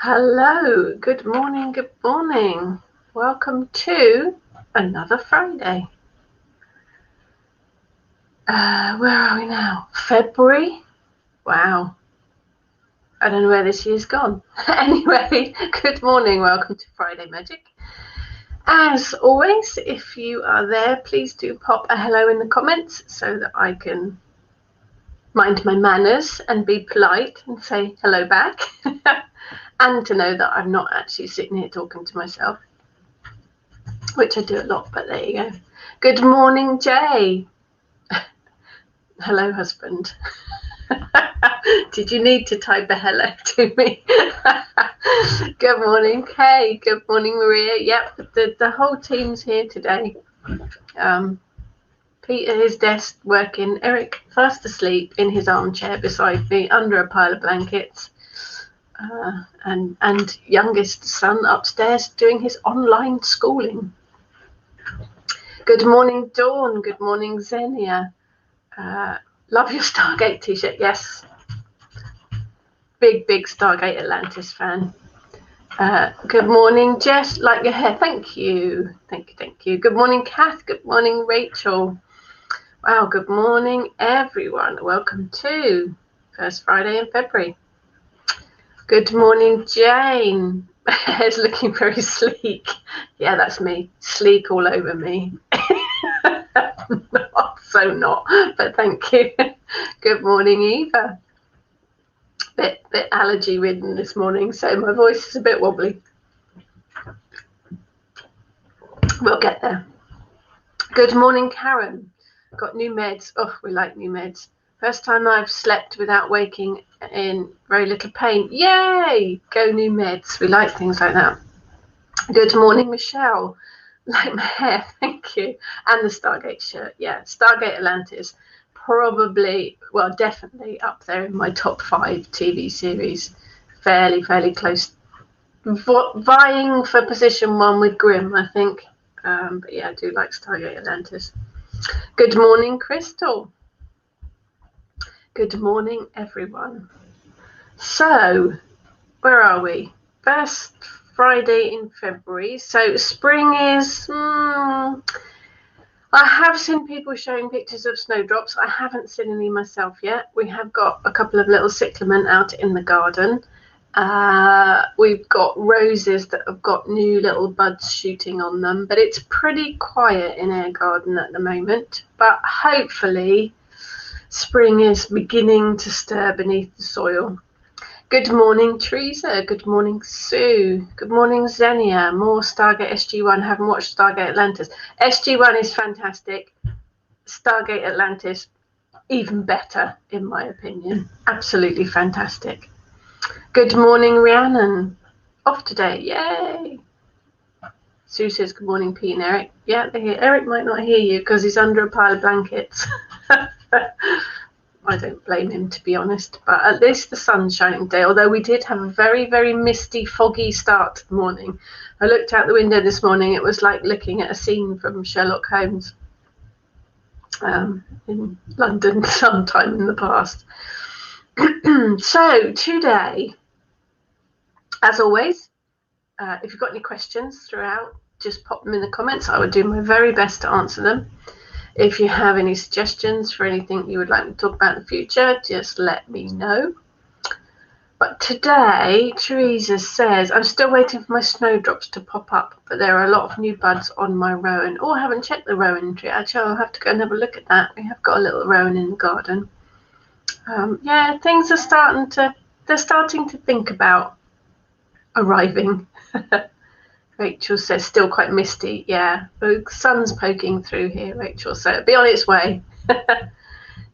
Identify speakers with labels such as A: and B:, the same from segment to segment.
A: Hello, good morning, good morning. Welcome to another Friday. Where are we now? February? Wow. I don't know where this year's gone. Anyway, good morning, welcome to Friday Magic. As always, if you are there, please do pop a hello in the comments so that I can mind my manners and be polite and say hello back. And to know that I'm not actually sitting here talking to myself, which I do a lot, but there you go. Good morning, Jay. Hello, husband. Did you need to type a hello to me? Good morning, Kay. Good morning, Maria. Yep, the whole team's here today. Pete at his desk working. Eric fast asleep in his armchair beside me under a pile of blankets. And youngest son upstairs doing his online schooling. Good morning, Dawn. Good morning, Xenia. Love your Stargate t-shirt. Yes. Big Stargate Atlantis fan. Good morning, Jess. Like your hair. Thank you. Thank you. Good morning, Kath. Good morning, Rachel. Wow, good morning, everyone. Welcome to first Friday in February. Good morning, Jane. Hair's looking very sleek. Yeah, that's me. Sleek all over me. not, but thank you. Good morning, Eva. Bit allergy ridden this morning, so my voice is a bit wobbly. We'll get there. Good morning, Karen. Got new meds. Oh, we like new meds. First time I've slept without waking in very little pain. Yay! Go new meds. We like things like that. Good morning, Michelle. Like my hair, thank you. And the Stargate shirt. Yeah, Stargate Atlantis. Probably, well, definitely up there in my top 5 TV series. Fairly close. Vying for position 1 with Grimm, I think. But yeah, I do like Stargate Atlantis. Good morning, Crystal. Good morning, everyone. So, where are we? First Friday in February. So spring is... I have seen people showing pictures of snowdrops. I haven't seen any myself yet. We have got a couple of little cyclamen out in the garden. We've got roses that have got new little buds shooting on them, but it's pretty quiet in our garden at the moment. But hopefully spring is beginning to stir beneath the soil. Good morning, Teresa. Good morning, Sue. Good morning, Xenia. More Stargate SG-1. Haven't watched Stargate Atlantis. SG-1 is fantastic. Stargate Atlantis, even better, in my opinion. Absolutely fantastic. Good morning, Rhiannon. Off today. Yay. Sue says, good morning, Pete and Eric. Yeah, they're here. Eric might not hear you because he's under a pile of blankets. I don't blame him, to be honest, but at least the sun's shining today, although we did have a very misty, foggy start to the morning. I looked out the window this morning, it was like looking at a scene from Sherlock Holmes in London sometime in the past. So today, as always, if you've got any questions throughout, just pop them in the comments. I would do my very best to answer them. If you have any suggestions for anything you would like to talk about in the future, just let me know. But today, Teresa says, I'm still waiting for my snowdrops to pop up, but there are a lot of new buds on my rowan. Oh, I haven't checked the rowan tree. Actually, I'll have to go and have a look at that. We have got a little rowan in the garden. Yeah, things are starting to think about arriving. Rachel says, still quite misty. Yeah, the sun's poking through here, Rachel, so it'll be on its way.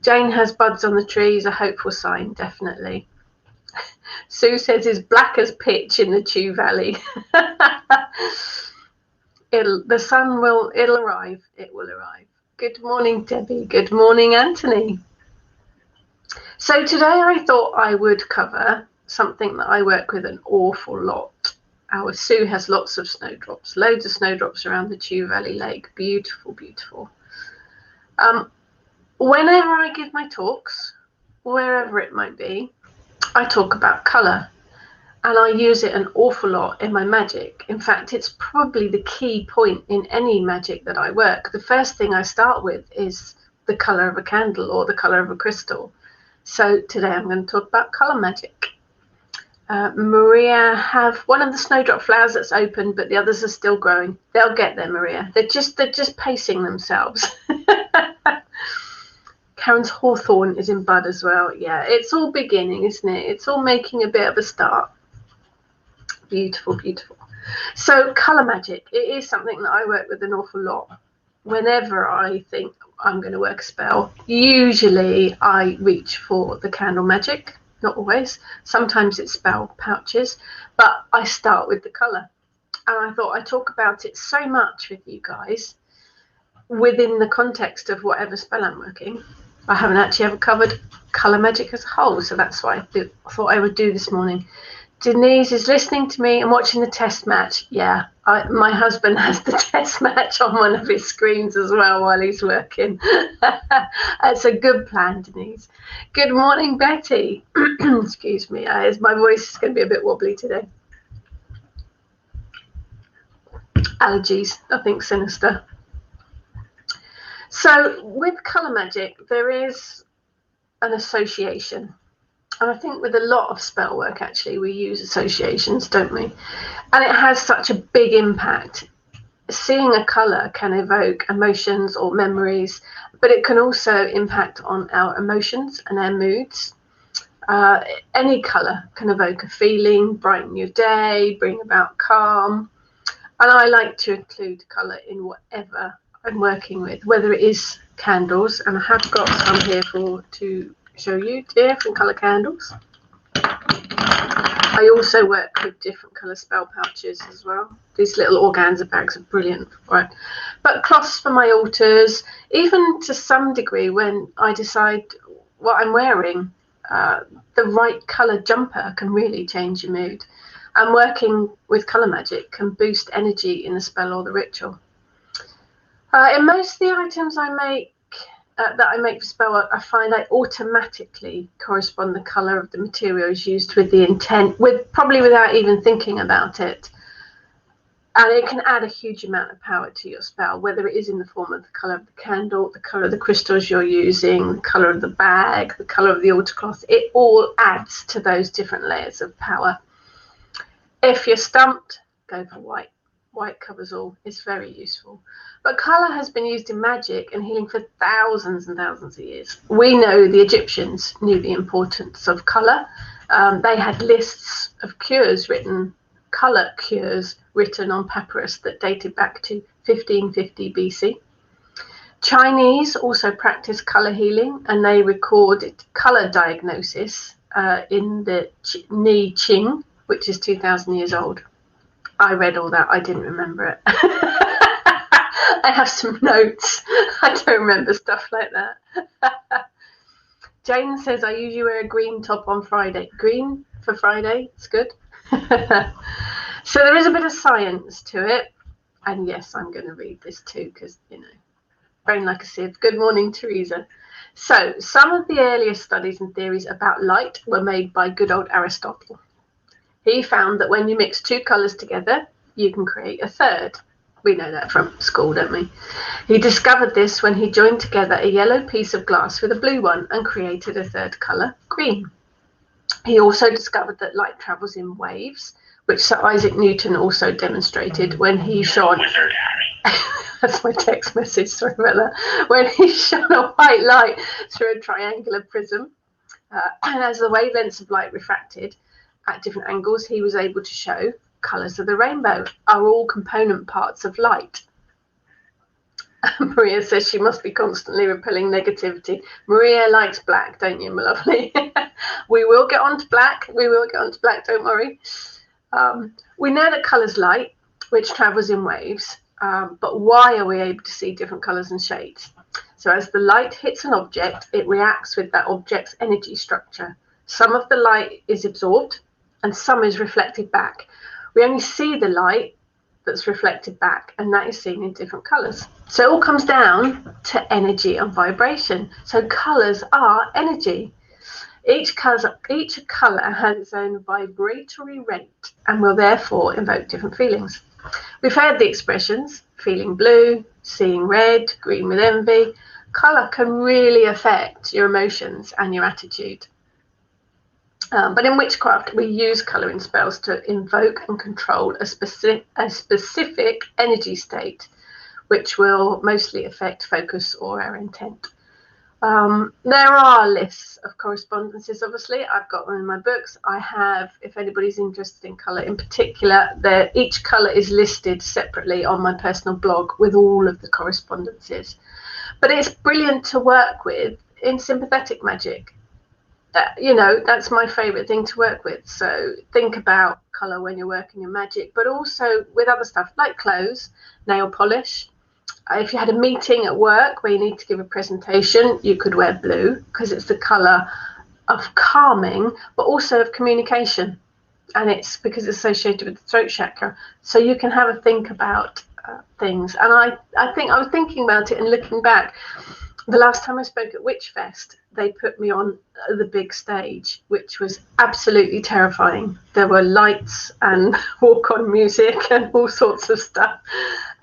A: Jane has buds on the trees, a hopeful sign, definitely. Sue says, it's black as pitch in the Chew Valley. The sun will arrive. It will arrive. Good morning, Debbie. Good morning, Anthony. So today I thought I would cover something that I work with an awful lot. Our Sue has lots of snowdrops, loads of snowdrops around the Chew Valley Lake. Beautiful. Whenever I give my talks, wherever it might be, I talk about colour, and I use it an awful lot in my magic. In fact, it's probably the key point in any magic that I work. The first thing I start with is the colour of a candle or the colour of a crystal. So today I'm going to talk about colour magic. Maria, have one of the snowdrop flowers that's open, but the others are still growing. They'll get there, Maria. They're just pacing themselves. Karen's hawthorn is in bud as well. Yeah, it's all beginning, isn't it? It's all making a bit of a start. Beautiful, beautiful. So colour magic, it is something that I work with an awful lot. Whenever I think I'm going to work a spell, usually I reach for the candle magic. Not always. Sometimes it's spell pouches, but I start with the colour. And I thought I'd talk about it so much with you guys within the context of whatever spell I'm working. I haven't actually ever covered colour magic as a whole, so that's what I thought I would do this morning. Denise is listening to me and watching the test match. Yeah, my husband has the test match on one of his screens as well while he's working. That's a good plan, Denise. Good morning, Betty. Excuse me, my voice is going to be a bit wobbly today. Allergies, nothing sinister. So with colour magic, there is an association. And I think with a lot of spell work, actually, we use associations, don't we? And it has such a big impact. Seeing a colour can evoke emotions or memories, but it can also impact on our emotions and our moods. Any colour can evoke a feeling, brighten your day, bring about calm. And I like to include colour in whatever I'm working with, whether it is candles, and I have got some here to show you, dear, from colour candles. I also work with different colour spell pouches as well. These little organza bags are brilliant for it. But cloths for my altars, even to some degree when I decide what I'm wearing, the right colour jumper can really change your mood. And working with colour magic can boost energy in the spell or the ritual. In most of the items I make, that I make for spell work, I find I automatically correspond the colour of the materials used with the intent, probably without even thinking about it. And it can add a huge amount of power to your spell, whether it is in the form of the colour of the candle, the colour of the crystals you're using, the colour of the bag, the colour of the altar cloth. It all adds to those different layers of power. If you're stumped, go for white. White covers all. It's very useful. But colour has been used in magic and healing for thousands and thousands of years. We know the Egyptians knew the importance of colour. They had lists of cures written, colour cures written on papyrus that dated back to 1550 BC. Chinese also practiced colour healing, and they recorded colour diagnosis in the Ni Ching, which is 2,000 years old. I read all that. I didn't remember it. I have some notes. I don't remember stuff like that. Jane says, I usually wear a green top on Friday. Green for Friday? It's good. So there is a bit of science to it. And yes, I'm going to read this too because, brain like a sieve. Good morning, Teresa. So some of the earliest studies and theories about light were made by good old Aristotle. He found that when you mix two colours together, you can create a third. We know that from school, don't we? He discovered this when he joined together a yellow piece of glass with a blue one and created a third colour, green. He also discovered that light travels in waves, which Sir Isaac Newton also demonstrated when he shone. That's my text message, sorry about that. When he shone a white light through a triangular prism, and as the wavelengths of light refracted at different angles, he was able to show colours of the rainbow are all component parts of light. Maria says she must be constantly repelling negativity. Maria likes black, don't you, my lovely? We will get on to black. Don't worry. We know that colour's light, which travels in waves, but why are we able to see different colours and shades? So as the light hits an object, it reacts with that object's energy structure. Some of the light is absorbed and some is reflected back. We only see the light that's reflected back, and that is seen in different colours. So it all comes down to energy and vibration. So colours are energy. Each colour has its own vibratory rate and will therefore invoke different feelings. We've heard the expressions feeling blue, seeing red, green with envy. Colour can really affect your emotions and your attitude. But in witchcraft, we use colouring spells to invoke and control a specific energy state, which will mostly affect focus or our intent. There are lists of correspondences, obviously. I've got them in my books. I have, if anybody's interested in colour in particular, each colour is listed separately on my personal blog with all of the correspondences. But it's brilliant to work with in sympathetic magic. That's my favourite thing to work with. So think about colour when you're working in magic, but also with other stuff like clothes, nail polish. If you had a meeting at work where you need to give a presentation, you could wear blue because it's the colour of calming, but also of communication. And it's because it's associated with the throat chakra. So you can have a think about things. And I think I was thinking about it and looking back. The last time I spoke at Witchfest, they put me on the big stage, which was absolutely terrifying. There were lights and walk-on music and all sorts of stuff.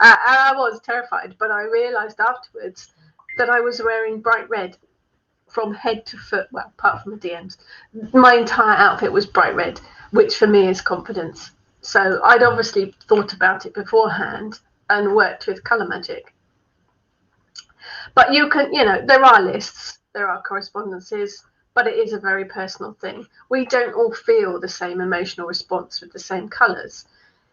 A: And I was terrified, but I realised afterwards that I was wearing bright red from head to foot. Well, apart from the DMs, my entire outfit was bright red, which for me is confidence. So I'd obviously thought about it beforehand and worked with colour magic. But you can, there are lists, there are correspondences, but it is a very personal thing. We don't all feel the same emotional response with the same colours.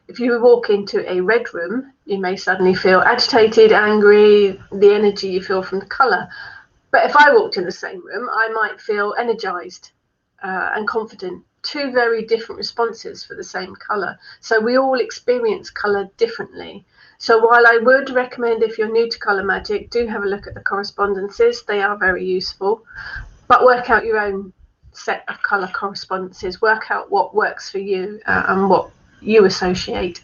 A: If you walk into a red room, you may suddenly feel agitated, angry, the energy you feel from the colour. But if I walked in the same room, I might feel energised and confident. Two very different responses for the same colour. So we all experience colour differently. So while I would recommend, if you're new to colour magic, do have a look at the correspondences. They are very useful. But work out your own set of colour correspondences. Work out what works for you and what you associate.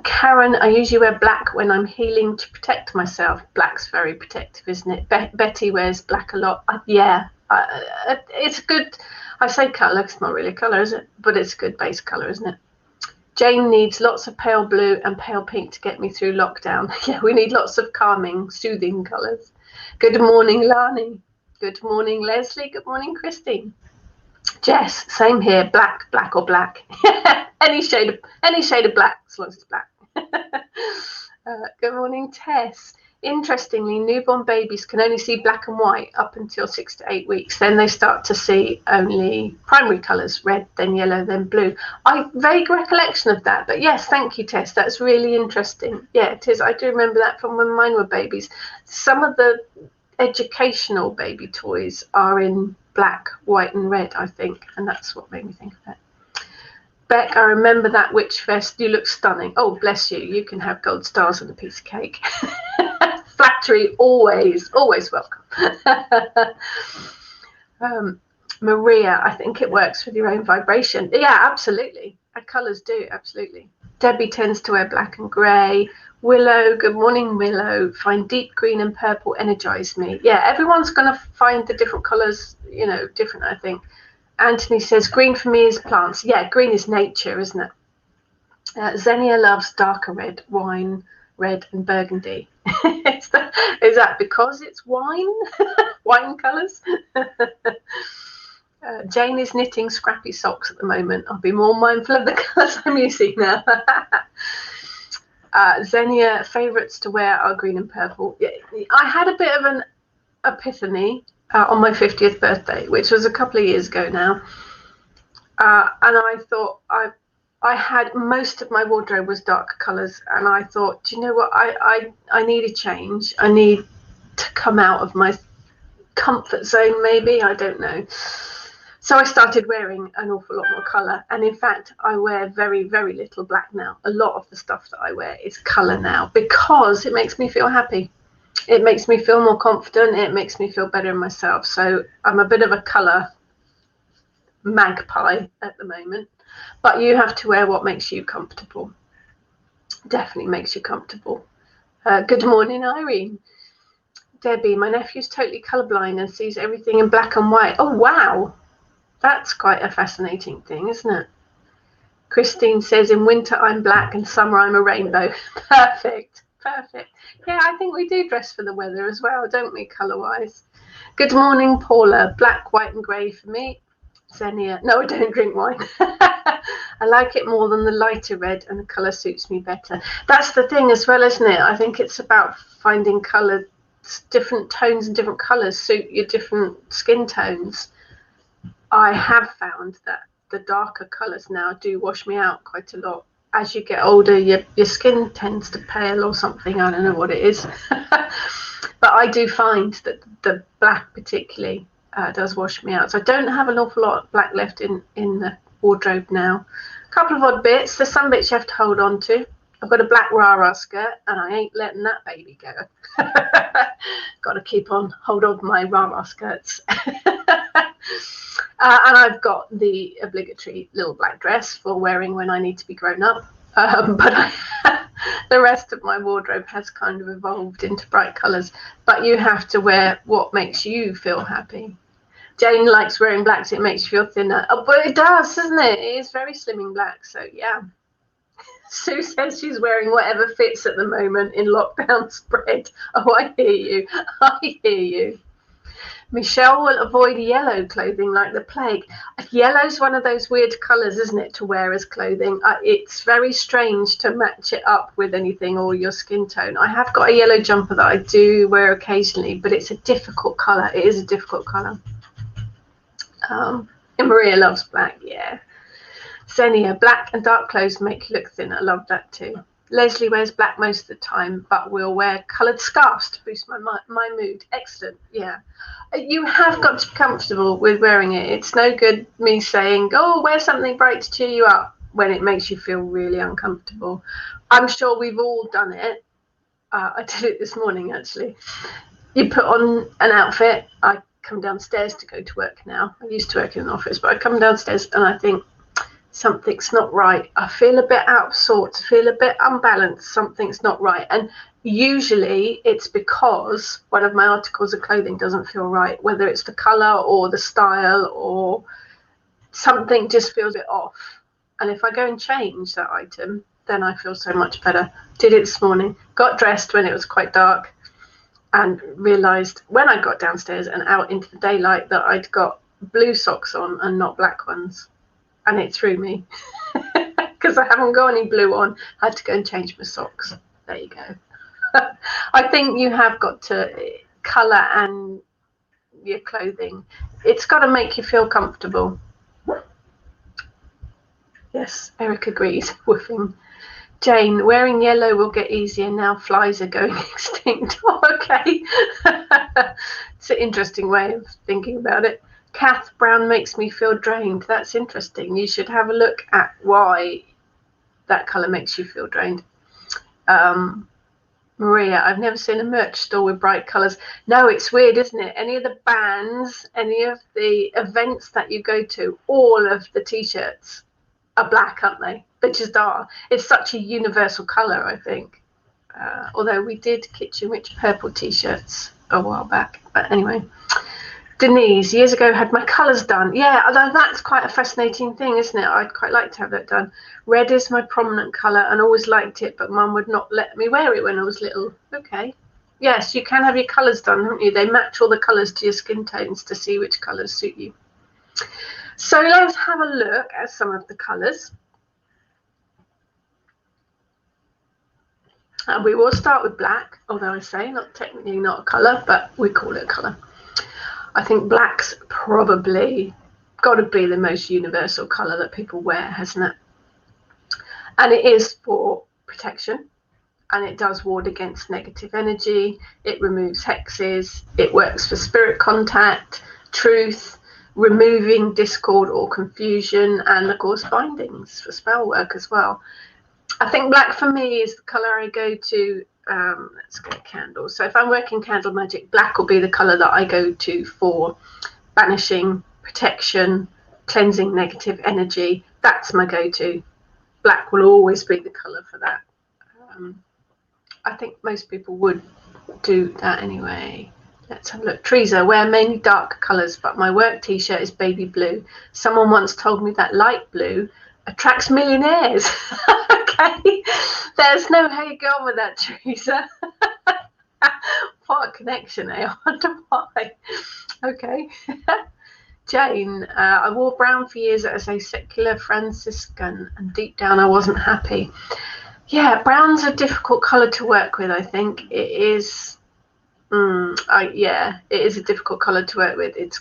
A: Karen, I usually wear black when I'm healing to protect myself. Black's very protective, isn't it? Betty wears black a lot. It's good. I say colour, it's not really colour, is it? But it's a good base colour, isn't it? Jane needs lots of pale blue and pale pink to get me through lockdown. Yeah, we need lots of calming, soothing colours. Good morning, Lani. Good morning, Leslie. Good morning, Christine. Jess, same here. Black or black. any shade of black, as long as it's black. Good morning, Tess. Interestingly, newborn babies can only see black and white up until 6 to 8 weeks. Then they start to see only primary colours, red, then yellow, then blue. Vague recollection of that, but yes, thank you, Tess. That's really interesting. Yeah, it is. I do remember that from when mine were babies. Some of the educational baby toys are in black, white, and red, I think, and that's what made me think of that. Beck, I remember that Witchfest. You look stunning. Oh, bless you. You can have gold stars and a piece of cake. Flattery, always welcome. Maria, I think it works with your own vibration. Yeah, absolutely. Colours do, absolutely. Debbie tends to wear black and grey. Willow, good morning, Willow. Find deep green and purple energise me. Yeah, everyone's going to find the different colours, different, I think. Anthony says, green for me is plants. Yeah, green is nature, isn't it? Xenia loves darker red, wine, red and burgundy. Is that because it's wine? Wine colours? Jane is knitting scrappy socks at the moment. I'll be more mindful of the colours I'm using now. Xenia, favourites to wear are green and purple. I had a bit of an epiphany on my 50th birthday, which was a couple of years ago now. And I thought I had most of my wardrobe was dark colours, and I thought, do you know what? I need a change. I need to come out of my comfort zone, maybe. I don't know. So I started wearing an awful lot more colour, and in fact I wear very, very little black now. A lot of the stuff that I wear is colour now because it makes me feel happy. It makes me feel more confident. It makes me feel better in myself. So I'm a bit of a colour magpie at the moment, but you have to wear what makes you comfortable. Definitely makes you comfortable. Good morning, Irene. Debbie, my nephew's totally colourblind and sees everything in black and white. Oh, wow. That's quite a fascinating thing, isn't it? Christine says, in winter I'm black and summer I'm a rainbow. Perfect. Perfect. Yeah, I think we do dress for the weather as well, don't we, colour-wise? Good morning, Paula. Black, white and grey for me. Xenia. No, I don't drink wine. I like it more than the lighter red, and the colour suits me better. That's the thing as well, isn't it? I think it's about finding colour, different tones and different colours suit your different skin tones. I have found that the darker colours now do wash me out quite a lot. As you get older, your skin tends to pale or something. I don't know what it is. But I do find that the black particularly does wash me out. So I don't have an awful lot of black left in the wardrobe now. A couple of odd bits. There's some bits you have to hold on to. I've got a black rah-rah skirt and I ain't letting that baby go. Got to keep on hold of my rah-rah skirts. And I've got the obligatory little black dress for wearing when I need to be grown up. But the rest of my wardrobe has kind of evolved into bright colours. But you have to wear what makes you feel happy. Jane likes wearing black, so it makes you feel thinner. Oh, but it does, doesn't it? It is very slimming black, so yeah. Sue says she's wearing whatever fits at the moment in lockdown spread. Oh, I hear you. I hear you. Michelle will avoid yellow clothing like the plague. Yellow's one of those weird colours, isn't it, to wear as clothing? It's very strange to match it up with anything or your skin tone. I have got a yellow jumper that I do wear occasionally, but it's a difficult colour. It is a difficult colour. And Maria loves black, yeah. Xenia, black and dark clothes make you look thin. I love that too. Leslie wears black most of the time, but will wear coloured scarves to boost my mood. Excellent, yeah. You have got to be comfortable with wearing it. It's no good me saying, oh, wear something bright to cheer you up when it makes you feel really uncomfortable. I'm sure we've all done it. I did it this morning, actually. You put on an outfit. I come downstairs to go to work now. I used to work in an office, but I come downstairs and I think, something's not right. I feel a bit out of sorts, I feel a bit unbalanced, something's not right. And usually it's because one of my articles of clothing doesn't feel right, whether it's the colour or the style or something just feels a bit off. And if I go and change that item, then I feel so much better. Did it this morning, got dressed when it was quite dark and realised when I got downstairs and out into the daylight that I'd got blue socks on and not black ones. And it threw me because I haven't got any blue on. I had to go and change my socks. There you go. I think you have got to colour and your clothing. It's got to make you feel comfortable. Yes, Eric agrees. Woofing. Jane, wearing yellow will get easier now. Flies are going extinct. Oh, okay. It's an interesting way of thinking about it. Kath, brown makes me feel drained. That's interesting. You should have a look at why that colour makes you feel drained. Maria, I've never seen a merch store with bright colours. No, it's weird, isn't it? Any of the bands, any of the events that you go to, all of the T-shirts are black, aren't they? They just are. It's such a universal colour, I think. Although we did Kitchen Witch purple T-shirts a while back. But anyway. Denise, years ago, had my colours done. Yeah, that's quite a fascinating thing, isn't it? I'd quite like to have that done. Red is my prominent colour and always liked it, but Mum would not let me wear it when I was little. Okay. Yes, you can have your colours done, haven't you? They match all the colours to your skin tones to see which colours suit you. So let's have a look at some of the colours. And we will start with black, although I say not technically not a colour, but we call it a colour. I think black's probably got to be the most universal colour that people wear, hasn't it? And it is for protection, and it does ward against negative energy. It removes hexes. It works for spirit contact, truth, removing discord or confusion, and of course bindings for spell work as well. I think black for me is the colour I go to. Let's get candles. So if I'm working candle magic, black will be the colour that I go to for banishing, protection, cleansing negative energy. That's my go-to. Black will always be the colour for that. I think most people would do that anyway. Let's have a look. Teresa, wear mainly dark colours, but my work t-shirt is baby blue. Someone once told me that light blue attracts millionaires. Okay, there's no how you go on with that, Teresa. What a connection, eh? I wonder why. Okay. Jane, I wore brown for years as a secular Franciscan, and deep down I wasn't happy. Yeah, brown's a difficult colour to work with, I think. It is. It is a difficult colour to work with. It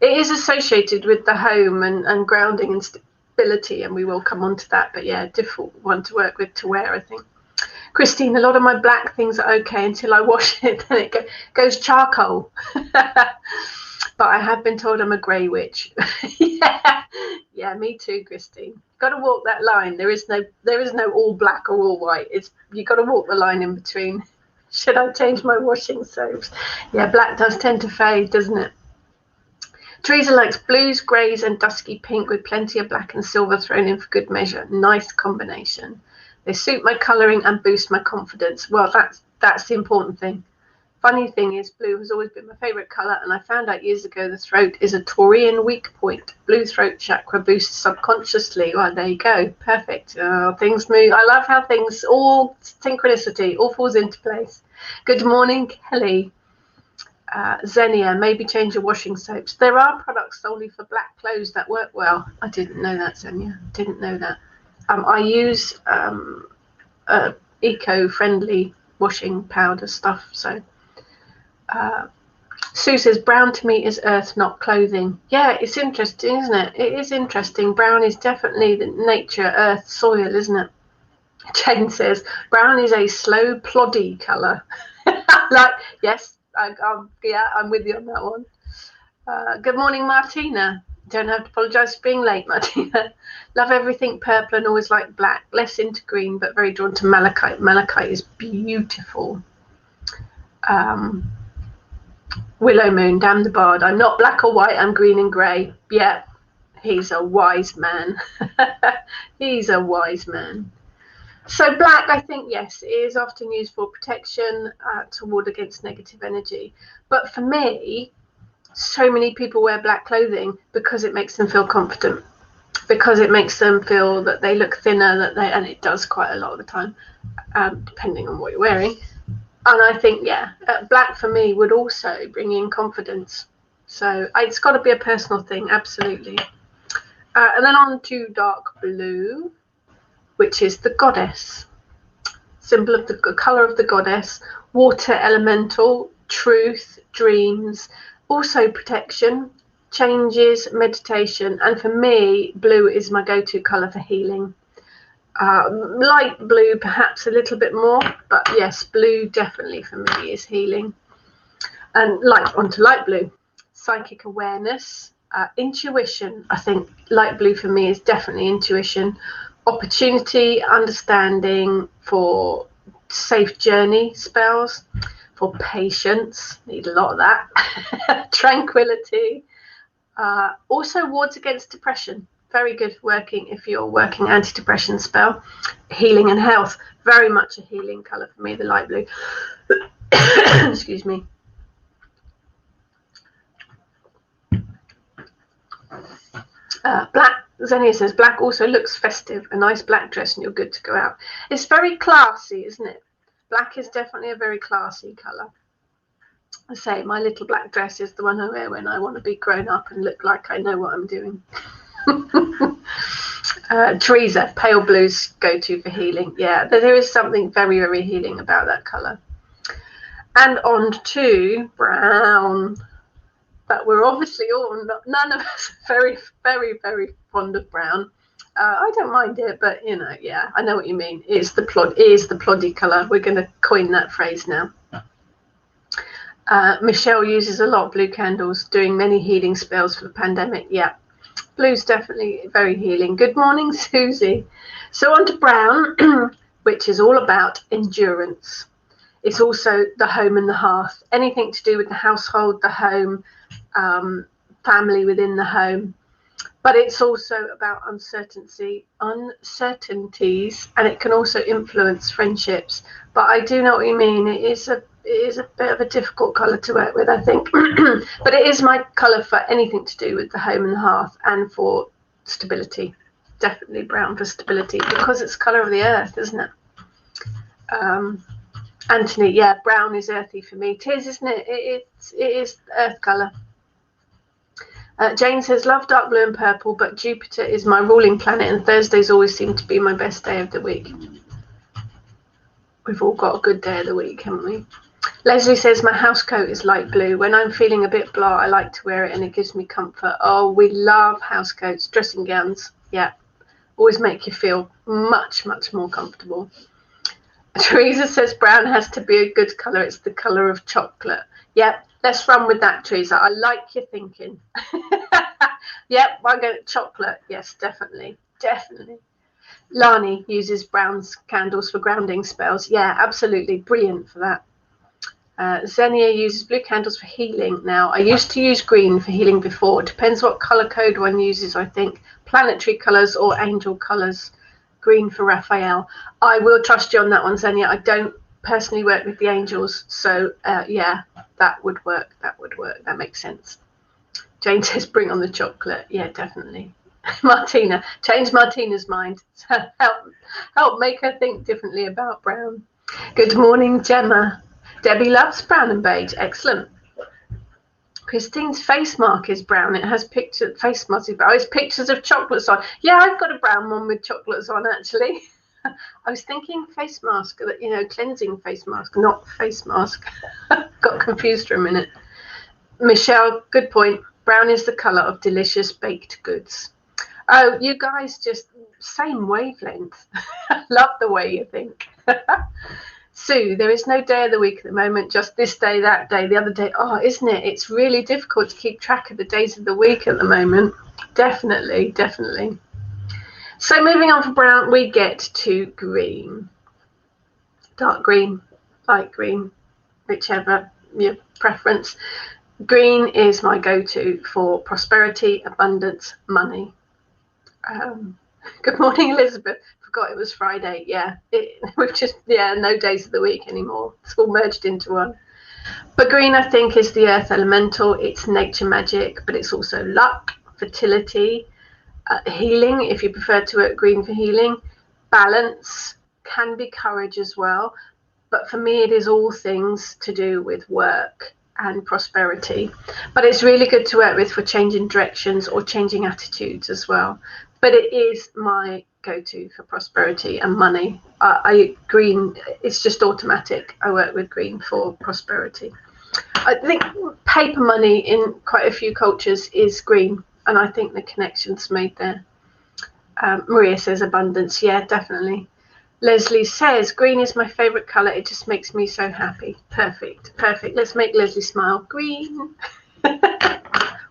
A: is associated with the home and grounding and stability, and we will come on to that. But yeah, difficult one to work with, to wear, I think. Christine, a lot of my black things are okay until I wash it, then it goes charcoal. But I have been told I'm a grey witch. Yeah, me too, Christine. Got to walk that line. There is no all black or all white. You got to walk the line in between. Should I change my washing soaps? Yeah, black does tend to fade, doesn't it? Teresa likes blues, greys, and dusky pink with plenty of black and silver thrown in for good measure. Nice combination. They suit my colouring and boost my confidence. Well, that's the important thing. Funny thing is, blue has always been my favourite colour, and I found out years ago the throat is a Taurian weak point. Blue throat chakra boosts subconsciously. Well, there you go. Perfect. Things move. I love how things, all synchronicity, all falls into place. Good morning, Kelly. Xenia, maybe change your washing soaps. There are products solely for black clothes that work well. I didn't know that, Xenia. Didn't know that. I use eco-friendly washing powder stuff, so... Sue says, brown to me is earth, not clothing. Yeah, it's interesting, isn't it? It is interesting. Brown is definitely the nature, earth, soil, isn't it? Jane says, brown is a slow, ploddy colour. Yes, I'm with you on that one. Good morning, Martina. Don't have to apologise for being late, Martina. Love everything purple and always like black. Less into green, but very drawn to malachite. Malachite is beautiful. Willow Moon, damn the bard. I'm not black or white, I'm green and grey. Yeah, he's a wise man. He's a wise man. So black, I think, yes, it is often used for protection, to ward against negative energy. But for me, so many people wear black clothing because it makes them feel confident, because it makes them feel that they look thinner, and it does quite a lot of the time, depending on what you're wearing. And I think, yeah, black for me would also bring in confidence. So it's got to be a personal thing, absolutely. And then on to dark blue, which is the goddess. Symbol of the colour of the goddess, water elemental, truth, dreams, also protection, changes, meditation. And for me, blue is my go-to colour for healing. Light blue perhaps a little bit more, but yes, blue definitely for me is healing. And onto light blue, psychic awareness, intuition. I think light blue for me is definitely intuition, opportunity, understanding, for safe journey spells, for patience, need a lot of that, tranquility, also wards against depression. Very good working if you're working antidepressant spell. Healing and health, very much a healing colour for me, the light blue. Excuse me. Black, Xenia says, black also looks festive. A nice black dress and you're good to go out. It's very classy, isn't it? Black is definitely a very classy colour. I say my little black dress is the one I wear when I want to be grown up and look like I know what I'm doing. Teresa, pale blues go-to for healing. Yeah, there is something very, very healing about that colour. And on to brown. But we're obviously all, none of us very, very, very fond of brown. I don't mind it, but yeah, I know what you mean. It is the ploddy colour. We're going to coin that phrase now. Michelle uses a lot of blue candles, doing many healing spells for the pandemic. Yeah. Blue's definitely very healing. Good morning, Susie. So on to brown, which is all about endurance. It's also the home and the hearth. Anything to do with the household, the home, family within the home. but it's also about uncertainties, and it can also influence friendships. But I do know what you mean. It is a bit of a difficult colour to work with, I think. But it is my colour for anything to do with the home and the hearth, and for stability. Definitely brown for stability, because it's the colour of the earth, isn't it? Anthony, yeah, brown is earthy for me. It is, isn't it? It is earth colour. Jane says, love dark blue and purple, but Jupiter is my ruling planet, and Thursdays always seem to be my best day of the week. We've all got a good day of the week, haven't we? Leslie says, my house coat is light blue. When I'm feeling a bit blah, I like to wear it and it gives me comfort. Oh, we love house coats, dressing gowns. Yeah, always make you feel much, much more comfortable. Teresa says, brown has to be a good colour. It's the colour of chocolate. Yeah, let's run with that, Teresa. I like your thinking. Yep, I go chocolate. Yes, definitely. Definitely. Lani uses brown candles for grounding spells. Yeah, absolutely. Brilliant for that. Xenia uses blue candles for healing now. I used to use green for healing before. Depends what colour code one uses, I think. Planetary colours or angel colours. Green for Raphael. I will trust you on that one, Xenia. I don't personally work with the angels. So, yeah, that would work. That would work. That makes sense. Jane says, bring on the chocolate. Yeah, definitely. Martina, change Martina's mind. Help make her think differently about brown. Good morning, Gemma. Debbie loves brown and beige. Excellent. Christine's face mark is brown. It has face mask. Oh, it's pictures of chocolates on. Yeah, I've got a brown one with chocolates on, actually. I was thinking face mask, cleansing face mask, not face mask. Got confused for a minute. Michelle, good point. Brown is the colour of delicious baked goods. Oh, you guys just same wavelength. Love the way you think. Sue, there is no day of the week at the moment, just this day, that day, the other day. Oh, isn't it? It's really difficult to keep track of the days of the week at the moment. Definitely, definitely. So moving on from brown, we get to green. Dark green, light green, whichever your preference. Green is my go-to for prosperity, abundance, money. Good morning, Elizabeth. Forgot it was Friday. Yeah, we've just, no days of the week anymore. It's all merged into one. But green, I think, is the earth elemental. It's nature magic, but it's also luck, fertility, healing, if you prefer to work green for healing. Balance, can be courage as well. But for me, it is all things to do with work and prosperity. But it's really good to work with for changing directions or changing attitudes as well. But it is my go-to for prosperity and money. Green, it's just automatic. I work with green for prosperity. I think paper money in quite a few cultures is green, and I think the connection's made there. Maria says abundance. Yeah, definitely. Leslie says, green is my favourite colour. It just makes me so happy. Perfect. Perfect. Let's make Leslie smile. Green.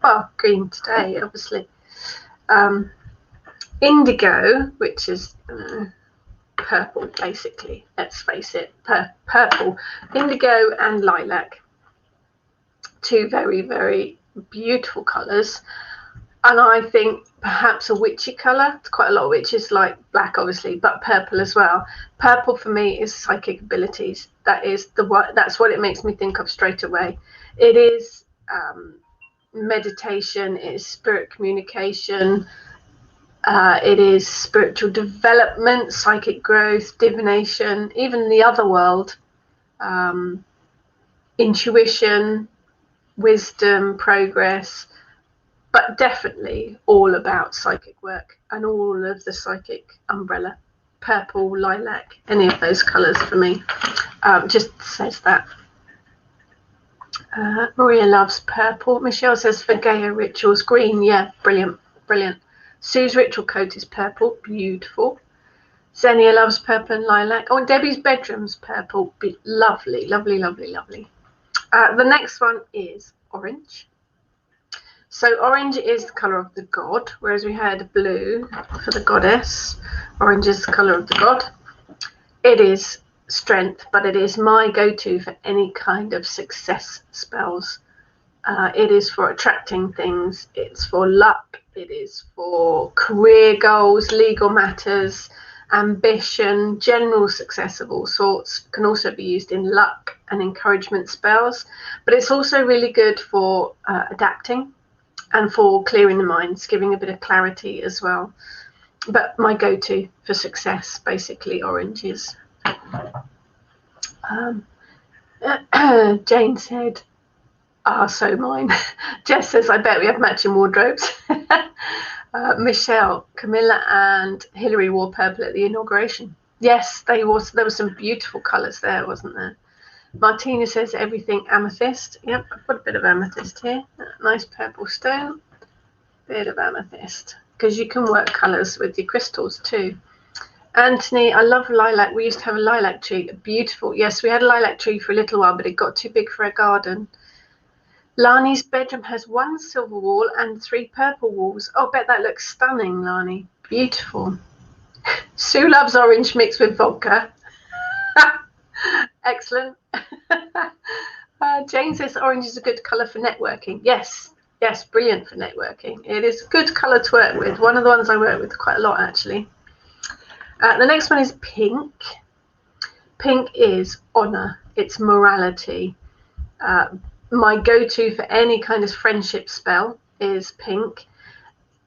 A: Well, green today, obviously. Indigo, which is purple, basically. Let's face it. Purple. Indigo and lilac. Two very, very beautiful colours. And I think perhaps a witchy colour. It's quite a lot of witches like black, obviously, but purple as well. Purple for me is psychic abilities. That's what it makes me think of straight away. It is meditation. It is spirit communication. It is spiritual development, psychic growth, divination, even the other world, intuition, wisdom, progress. But definitely all about psychic work and all of the psychic umbrella. Purple, lilac, any of those colours for me. Just says that. Maria loves purple. Michelle says for Gaia rituals, green. Yeah, brilliant, brilliant. Sue's ritual coat is purple. Beautiful. Xenia loves purple and lilac. Oh, and Debbie's bedroom's purple. Lovely, lovely, lovely, lovely. The next one is orange. So orange is the colour of the god, whereas we had blue for the goddess. Orange is the colour of the god. It is strength, but it is my go-to for any kind of success spells. It is for attracting things. It's for luck. It is for career goals, legal matters, ambition, general success of all sorts. Can also be used in luck and encouragement spells. But it's also really good for adapting and for clearing the minds, giving a bit of clarity as well. But my go-to for success, basically, oranges. Jane said, so mine. Jess says, I bet we have matching wardrobes. Michelle, Camilla and Hillary wore purple at the inauguration. Yes, there were some beautiful colours there, wasn't there? Martina says everything amethyst. Yep, I've got a bit of amethyst here. Nice purple stone. Bit of amethyst. Because you can work colours with your crystals too. Anthony, I love lilac. We used to have a lilac tree. Beautiful. Yes, we had a lilac tree for a little while, but it got too big for a garden. Lani's bedroom has 1 silver wall and 3 purple walls. Oh, bet that looks stunning, Lani. Beautiful. Sue loves orange mixed with vodka. Excellent. Jane says orange is a good colour for networking. Yes, brilliant for networking. It is a good colour to work with. One of the ones I work with quite a lot, actually. The next one is pink. Pink is honour. It's morality. My go-to for any kind of friendship spell is pink.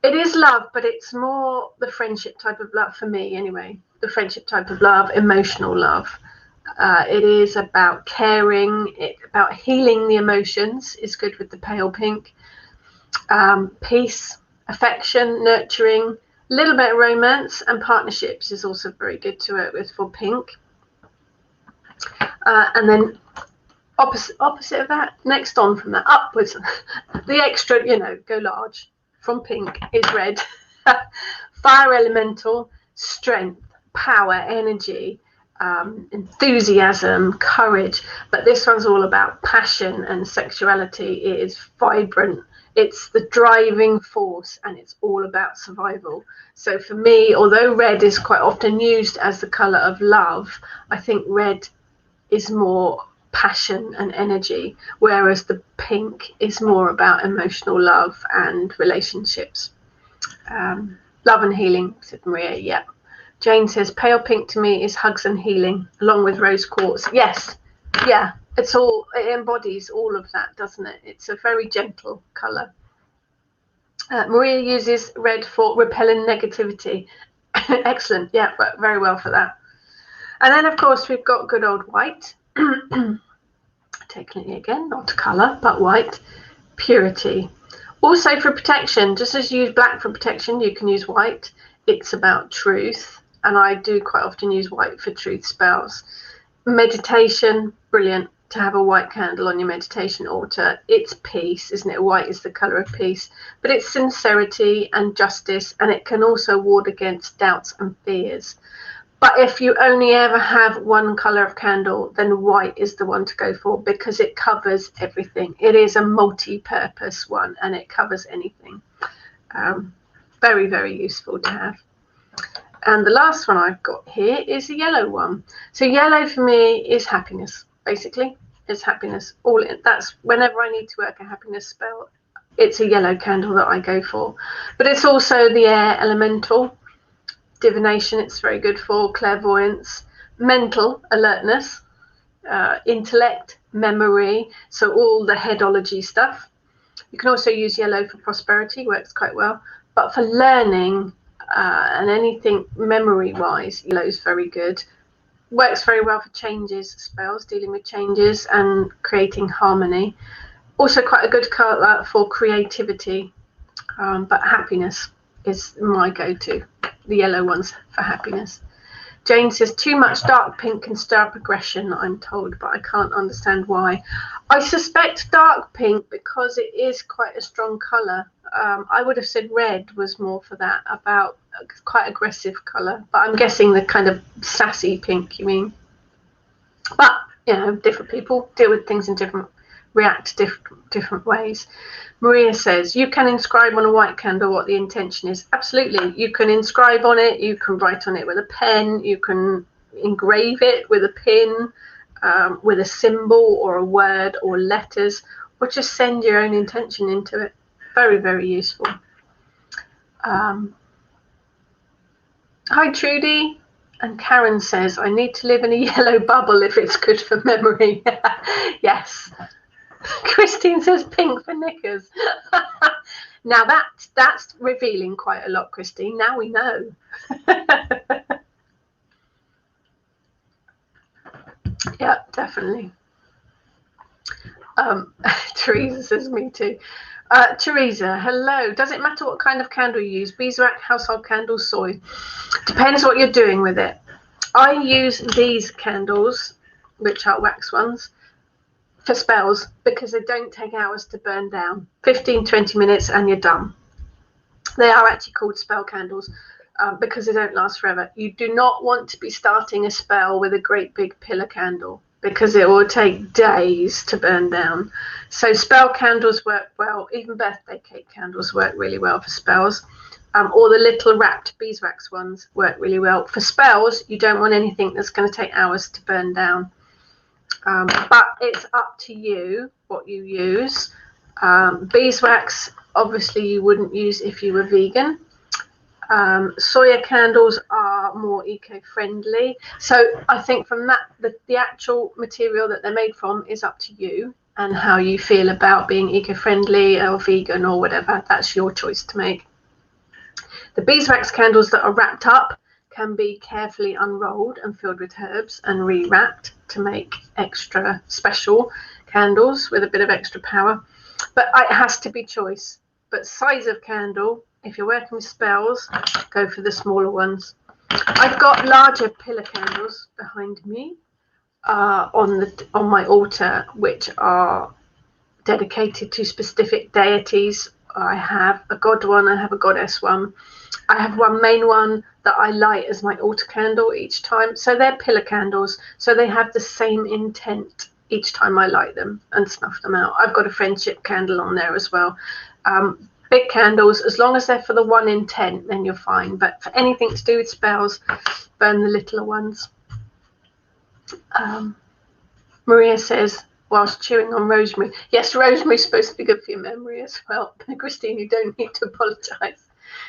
A: It is love, but it's more the friendship type of love for me anyway. The friendship type of love, emotional love. It is about caring, about healing the emotions is good with the pale pink. Peace, affection, nurturing, a little bit of romance, and partnerships is also very good to work with for pink. And then opposite of that, next on from that, upwards, the extra, go large from pink is red. Fire elemental, strength, power, energy, enthusiasm, courage. But this one's all about passion and sexuality. It is vibrant. It's the driving force, and it's all about survival. So for me, although red is quite often used as the colour of love, I think red is more passion and energy, whereas the pink is more about emotional love and relationships. Love and healing, said Maria. Yeah. Jane says pale pink to me is hugs and healing, along with rose quartz. Yes, yeah, it embodies all of that, doesn't it? It's a very gentle colour. Maria uses red for repelling negativity. Excellent. Yeah, very well for that. And then, of course, we've got good old white. Technically, again, not colour, but white. Purity. Also for protection, just as you use black for protection, you can use white. It's about truth, and I do quite often use white for truth spells. Meditation, brilliant to have a white candle on your meditation altar. It's peace, isn't it? White is the colour of peace, but it's sincerity and justice, and it can also ward against doubts and fears. But if you only ever have one colour of candle, then white is the one to go for, because it covers everything. It is a multi-purpose one, and it covers anything. Very, very useful to have. And the last one I've got here is a yellow one. So yellow for me is happiness, basically. It's happiness. That's whenever I need to work a happiness spell, it's a yellow candle that I go for. But it's also the air elemental. Divination, it's very good for clairvoyance, mental alertness, intellect, memory, so all the headology stuff. You can also use yellow for prosperity, works quite well. But for learning and anything memory-wise, yellow is very good. Works very well for changes spells, dealing with changes and creating harmony. Also quite a good colour for creativity, but happiness is my go-to. The yellow ones for happiness. Jane says too much dark pink can stir up aggression, I'm told, but I can't understand why. I suspect dark pink because it is quite a strong colour. I would have said red was more for that, about quite aggressive colour, but I'm guessing the kind of sassy pink you mean. But different people deal with things in react to different ways. Maria says you can inscribe on a white candle what the intention is. Absolutely, you can inscribe on it, you can write on it with a pen, you can engrave it with a pin, with a symbol or a word or letters. or just send your own intention into it. Very, very useful. Hi, Trudy. And Karen says, I need to live in a yellow bubble if it's good for memory. Yes. Christine says pink for knickers. Now that's revealing quite a lot, Christine. Now we know. Yeah, definitely. Teresa says me too. Teresa, hello. Does it matter what kind of candle you use? Beeswax, household candle, soy? Depends what you're doing with it. I use these candles, which are wax ones, for spells because they don't take hours to burn down. 15-20 minutes and you're done. They are actually called spell candles because they don't last forever. You do not want to be starting a spell with a great big pillar candle because it will take days to burn down. So spell candles work well. Even birthday cake candles work really well for spells. Or the little wrapped beeswax ones work really well. For spells, you don't want anything that's going to take hours to burn down. But it's up to you what you use. Beeswax, obviously, you wouldn't use if you were vegan. Soya candles are more eco-friendly. So I think from that, the actual material that they're made from is up to you and how you feel about being eco-friendly or vegan or whatever. That's your choice to make. The beeswax candles that are wrapped up can be carefully unrolled and filled with herbs and re-wrapped to make extra special candles with a bit of extra power. But it has to be choice. But size of candle, if you're working with spells, go for the smaller ones. I've got larger pillar candles behind me on my altar, which are dedicated to specific deities. I have a god one, I have a goddess one. I have one main one that I light as my altar candle each time. So they're pillar candles, so they have the same intent each time I light them and snuff them out. I've got a friendship candle on there as well. Big candles, as long as they're for the one intent, then you're fine. But for anything to do with spells, burn the littler ones. Maria says, whilst chewing on rosemary. Yes, rosemary's supposed to be good for your memory as well. Christine, you don't need to apologise.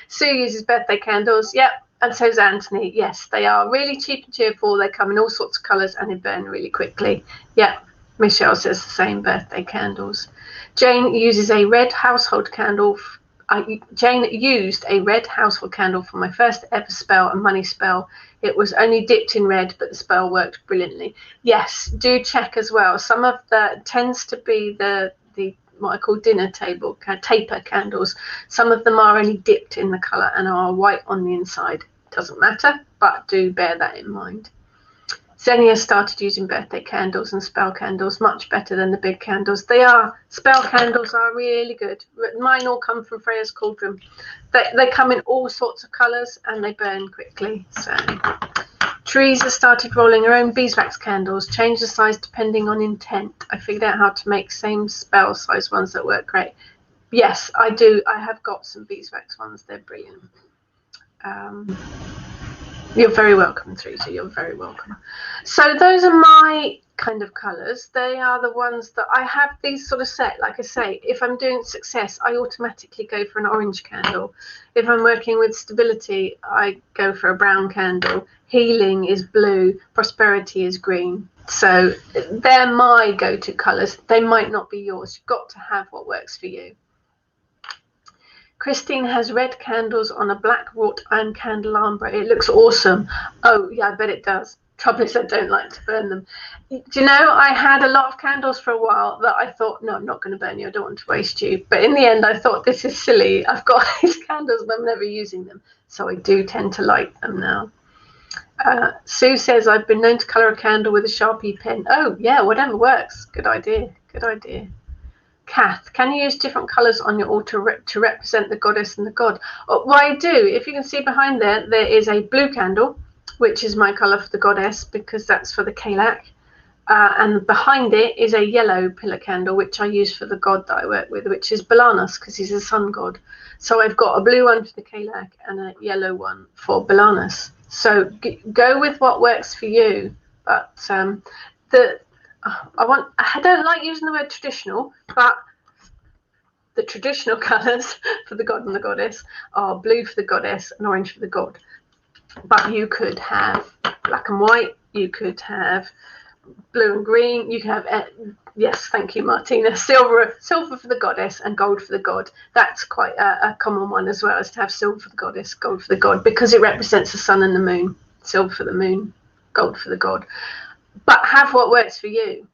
A: Sue uses birthday candles. Yep, and so's Anthony. Yes, they are really cheap and cheerful. They come in all sorts of colours and they burn really quickly. Yep, Michelle says the same, birthday candles. Jane uses a red household candle. Jane used a red household candle for my first ever spell, a money spell. It was only dipped in red, but the spell worked brilliantly. Yes, do check as well. Some of the tends to be the what I call dinner table taper candles. Some of them are only dipped in the colour and are white on the inside. Doesn't matter, but do bear that in mind. Xenia started using birthday candles and spell candles, much better than the big candles. They are. Spell candles are really good. Mine all come from Freya's Cauldron. They come in all sorts of colours and they burn quickly. So Teresa started rolling her own beeswax candles, changed the size depending on intent. I figured out how to make same spell size ones that work great. Yes, I do. I have got some beeswax ones. They're brilliant. You're very welcome, Teresa. You're very welcome. So those are my kind of colours. They are the ones that I have these sort of set. Like I say, if I'm doing success, I automatically go for an orange candle. If I'm working with stability, I go for a brown candle. Healing is blue. Prosperity is green. So they're my go-to colours. They might not be yours. You've got to have what works for you. Christine has red candles on a black wrought iron candelabra. It looks awesome. Oh, yeah, I bet it does. Trouble is I don't like to burn them. Do you know, I had a lot of candles for a while that I thought, no, I'm not going to burn you. I don't want to waste you. But in the end, I thought, this is silly. I've got these candles and I'm never using them. So I do tend to light them now. Sue says, I've been known to colour a candle with a Sharpie pen. Oh, yeah, whatever works. Good idea. Good idea. Kath, can you use different colours on your altar to represent the goddess and the god? Well, I do. If you can see behind there, there is a blue candle, which is my colour for the goddess because that's for the Kalak. And behind it is a yellow pillar candle, which I use for the god that I work with, which is Belanus, because he's a sun god. So I've got a blue one for the Kalak and a yellow one for Belanus. So go with what works for you. But I don't like using the word traditional, but the traditional colours for the god and the goddess are blue for the goddess and orange for the god. But you could have black and white, you could have blue and green, you can have, yes, thank you, Martina, silver for the goddess and gold for the god. That's quite a common one as well, is to have silver for the goddess, gold for the god, because it represents the sun and the moon. Silver for the moon, gold for the god. But have what works for you.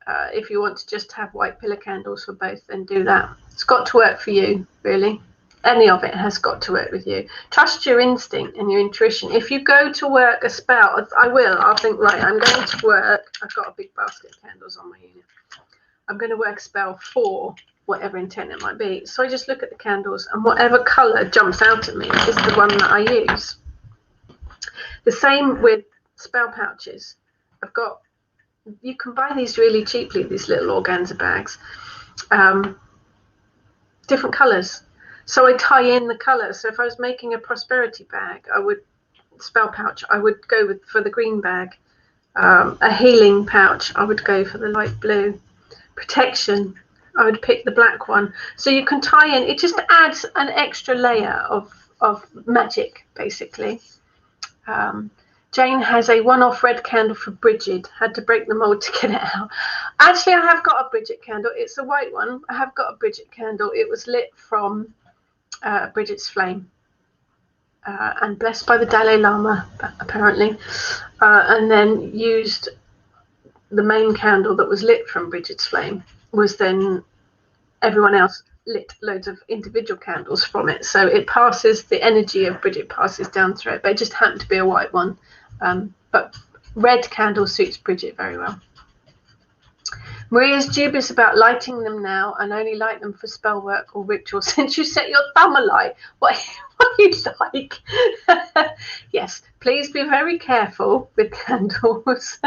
A: If you want to just have white pillar candles for both, then do that. It's got to work for you, really. Any of it has got to work with you. Trust your instinct and your intuition. If you go to work a spell, I'll think, right, I'm going to work. I've got a big basket of candles on my unit. I'm going to work a spell for whatever intent it might be. So I just look at the candles, and whatever colour jumps out at me is the one that I use. The same with spell pouches. You can buy these really cheaply, these little organza bags, different colours. So I tie in the colours. So if I was making a prosperity bag, spell pouch, I would go for the green bag. A healing pouch, I would go for the light blue. Protection, I would pick the black one. So you can tie in, it just adds an extra layer of magic, basically. Jane has a one-off red candle for Bridget. Had to break the mold to get it out. Actually, I have got a Bridget candle. It's a white one. I have got a Bridget candle. It was lit from Bridget's flame and blessed by the Dalai Lama, apparently. And then used the main candle that was lit from Bridget's flame. Was then everyone else lit loads of individual candles from it. So it passes, the energy of Bridget passes down through it. But it just happened to be a white one. But red candle suits Bridget very well. Maria's dubious about lighting them now and only light them for spell work or ritual. Since you set your thumb alight, what you like? Yes, please be very careful with candles.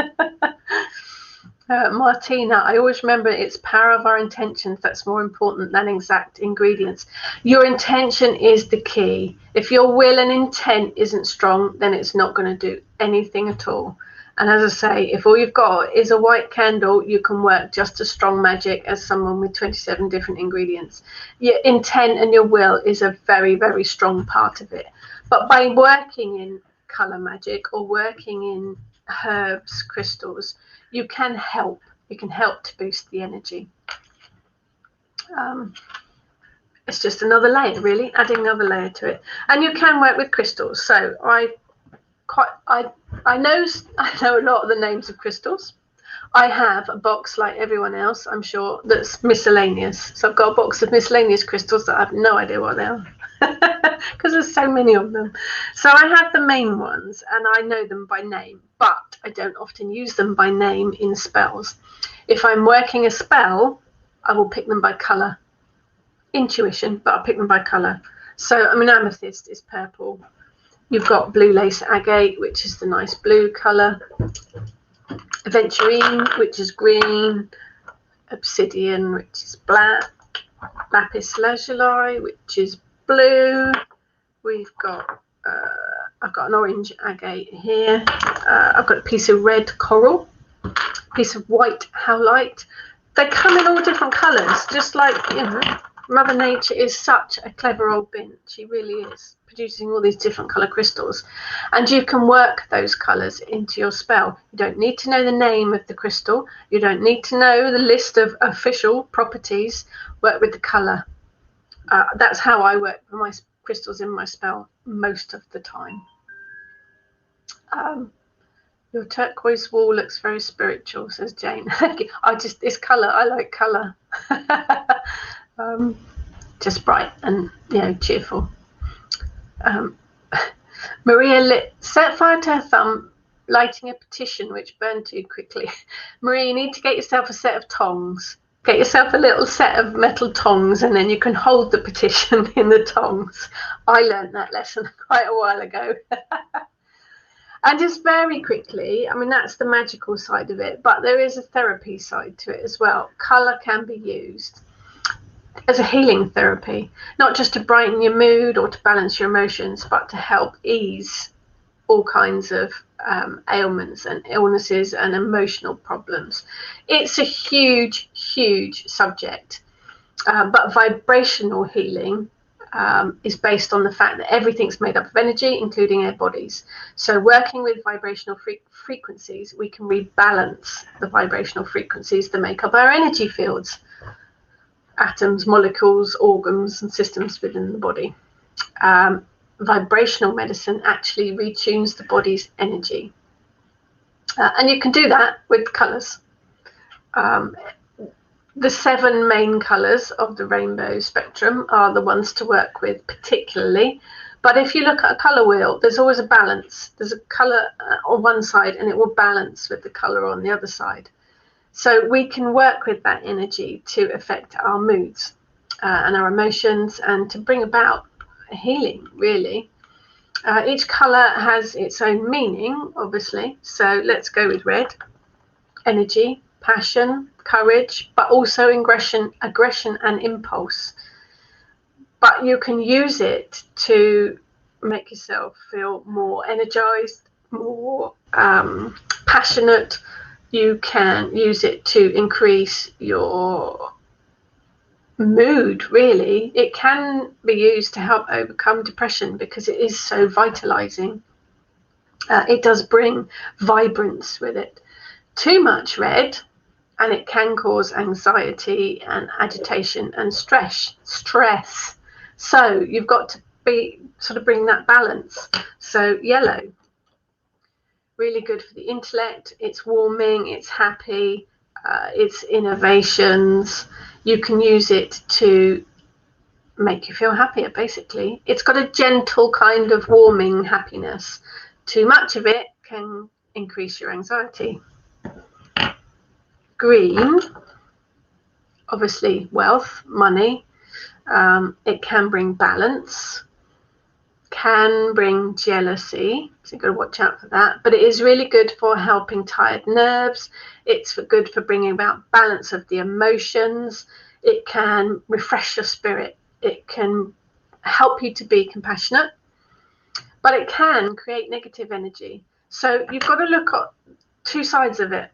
A: Martina, I always remember it's power of our intentions that's more important than exact ingredients. Your intention is the key. If your will and intent isn't strong, then it's not going to do anything at all. And as I say, if all you've got is a white candle, you can work just as strong magic as someone with 27 different ingredients. Your intent and your will is a very, very strong part of it. But by working in color magic or working in herbs, crystals, you can help. You can help to boost the energy. It's just another layer, really, adding another layer to it. And you can work with crystals. So I know a lot of the names of crystals. I have a box like everyone else, I'm sure, that's miscellaneous. So I've got a box of miscellaneous crystals that I have no idea what they are. Because there's so many of them. So I have the main ones and I know them by name, but I don't often use them by name in spells. If I'm working a spell, I will pick them by colour. Intuition, but I'll pick them by colour. So, I mean, amethyst is purple. You've got blue lace agate, which is the nice blue colour. Aventurine, which is green. Obsidian, which is black. Lapis lazuli, which is blue. We've got I've got an orange agate here. I've got a piece of red coral, piece of white howlite. They come in all different colours, just like, you know, Mother Nature is such a clever old bin. She really is, producing all these different colour crystals. And you can work those colours into your spell. You don't need to know the name of the crystal. You don't need to know the list of official properties. Work with the colour. That's how I work with my crystals in my spell most of the time. Your turquoise wall looks very spiritual, says Jane. It's colour. I like colour. Just bright and, you know, cheerful. Maria set fire to her thumb, lighting a petition which burned too quickly. Maria, you need to get yourself a set of tongs. Get yourself a little set of metal tongs, and then you can hold the petition in the tongs. I learned that lesson quite a while ago. And just very quickly, I mean, that's the magical side of it, but there is a therapy side to it as well. Colour can be used as a healing therapy, not just to brighten your mood or to balance your emotions, but to help ease all kinds of ailments and illnesses and emotional problems. It's a huge, huge subject, but vibrational healing is based on the fact that everything's made up of energy, including our bodies. So working with vibrational frequencies, we can rebalance the vibrational frequencies that make up our energy fields, atoms, molecules, organs, and systems within the body. Vibrational medicine actually retunes the body's energy. And you can do that with colours. The 7 main colours of the rainbow spectrum are the ones to work with particularly. But if you look at a colour wheel, there's always a balance. There's a colour on one side and it will balance with the colour on the other side. So we can work with that energy to affect our moods and our emotions and to bring about healing, really. Each colour has its own meaning, obviously. So let's go with red. Energy, passion, courage, but also aggression and impulse. But you can use it to make yourself feel more energized, more passionate. You can use it to increase your mood, really. It can be used to help overcome depression because it is so vitalizing. It does bring vibrance with it. Too much red and it can cause anxiety and agitation and stress. So you've got to be sort of bring that balance. So yellow, really good for the intellect. It's warming, it's happy, it's innovations. You can use it to make you feel happier, basically. It's got a gentle kind of warming happiness. Too much of it can increase your anxiety. Green, obviously wealth, money. It can bring balance, can bring jealousy, so you've got to watch out for that. But it is really good for helping tired nerves. It's good for bringing about balance of the emotions. It can refresh your spirit. It can help you to be compassionate, but it can create negative energy. So you've got to look at 2 sides of it.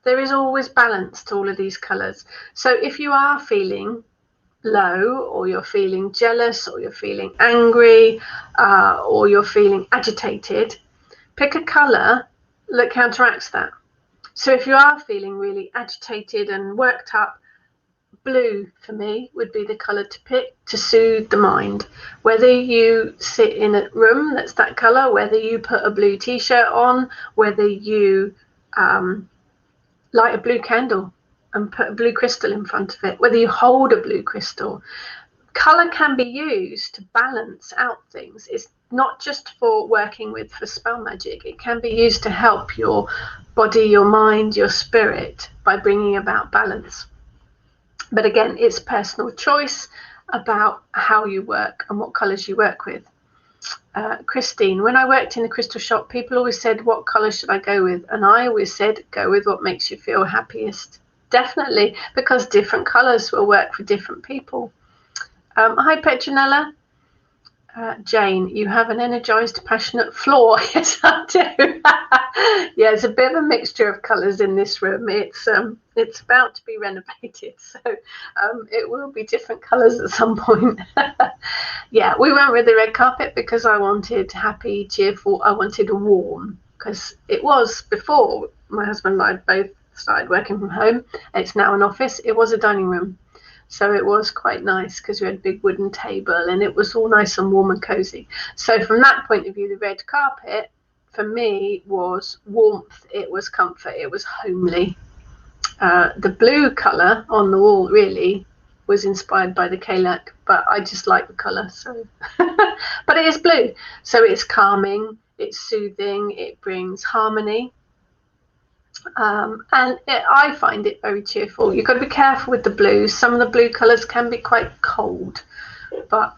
A: There is always balance to all of these colours. So if you are feeling low, or you're feeling jealous, or you're feeling angry, or you're feeling agitated, pick a colour that counteracts that. So if you are feeling really agitated and worked up, blue for me would be the colour to pick to soothe the mind. Whether you sit in a room that's that colour, whether you put a blue t-shirt on, whether you light a blue candle and put a blue crystal in front of it, whether you hold a blue crystal. Colour can be used to balance out things. It's not just for working with for spell magic. It can be used to help your body, your mind, your spirit by bringing about balance. But again, it's personal choice about how you work and what colours you work with. Christine, when I worked in the crystal shop, people always said, what colour should I go with? And I always said, go with what makes you feel happiest. Definitely, because different colours will work for different people. Hi, Petronella. Jane, you have an energized, passionate floor. Yes, I do. Yeah, it's a bit of a mixture of colours in this room. It's about to be renovated, so it will be different colours at some point. Yeah, we went with the red carpet because I wanted happy, cheerful. I wanted warm, because it was before my husband and I both started working from home. It's now an office. It was a dining room. So it was quite nice because we had a big wooden table and it was all nice and warm and cozy. So from that point of view, the red carpet for me was warmth, it was comfort, it was homely. The blue colour on the wall really was inspired by the Kalak, but I just like the colour. So, but it is blue, so it's calming, it's soothing, it brings harmony. I find it very cheerful. You've got to be careful with the blues. Some of the blue colours can be quite cold, but